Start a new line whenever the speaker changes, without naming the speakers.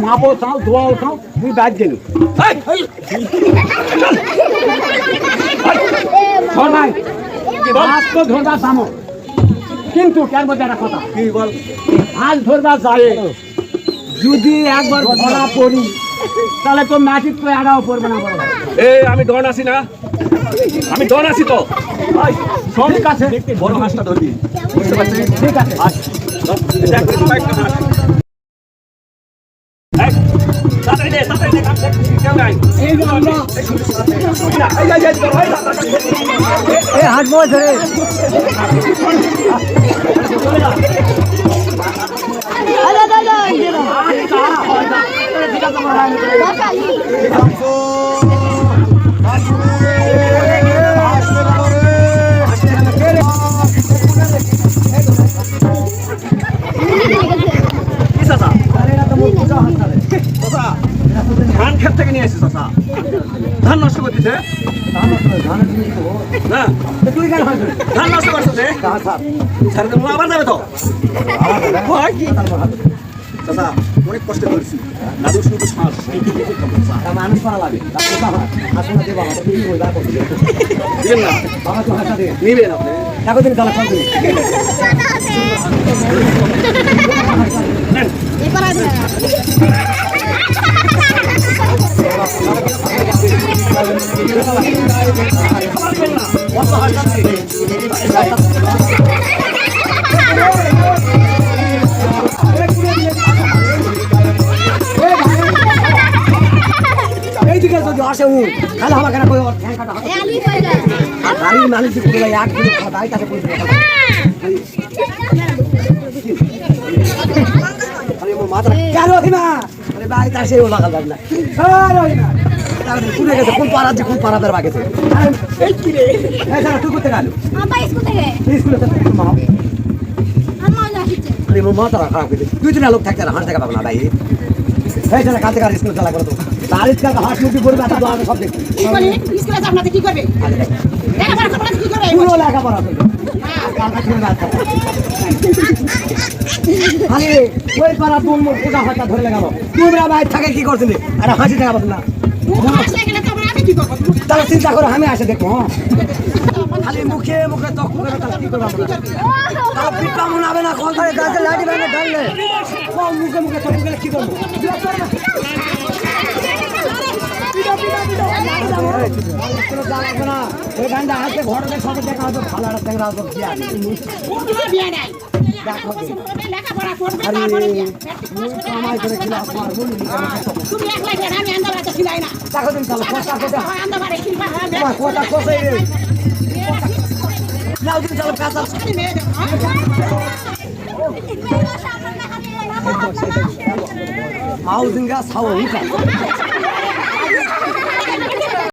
মাপো চাও দোয়াও চাও তুই বাদ গেলি মাছ তো ধরবা জানো কিন্তু কেন বলতে একটা কথা কি বল মাছ ধরবা যায় যদি একবার ধরা পড়ি তাহলে তো মাটির তো এড়াও পড়বে না বড় ভাই
এই আমি ডন আছি না আমি ডন আছি তো
সব কাছে
বড় মাছটা ধরবি বুঝতে পারছিস
ঠিক আছে হাঁটবো ধরে
ধান ক্ষেত থেকে নিয়ে আসিস ধান নষ্ট করতেছে না ধান নষ্ট করছে আবার যাবে তো চাচা অনেক কষ্ট করেছি দাদুর শুধু
মানুষ করা লাগে
নিবেন আপনি
এতদিন তাহলে ফোন দিন এইদিকে যদি আসে তাহলে আমার কেন গাড়ির মানুষ এক দিন খাতায় তাকে মাথা কেন না বাড়িতে আসে ও লাগাল না কুড়ে গেছে কোন পাড়া যে কোন পাড়া বের বাগেছে তুই করতে গেল স্কুলে মাথা খারাপ হয়েছে দুই তিনটা লোক থাকতে হাঁট দেখা পাবো না ভাই এই চলে কাঁদতে কার স্কুলে চালা করো তো তার স্কুল হাঁট মুখি পড়বে এত সব দেখি
কি করবে
পুরো লেখাপড়া করবে আরে ওই পাড়া দুন পূজা হাতটা ধরে লাগাবো তোমরা ভাই থাকে কি করছিলি আরে হাসি দেখা পাবো না তাহলে চিন্তা করো আমি আসে দেখো খালি মুখে মুখে তক করে তাহলে কি করবো তাহলে পিঠা মনে হবে না কোন ধরে গাছে লাঠি ভেঙে ধরলে মুখে মুখে তক করে কি করবো ঘরে সব দেখা হতো ভালো একটা ট্যাংরা হতো মাউজিঙ্গা সাউ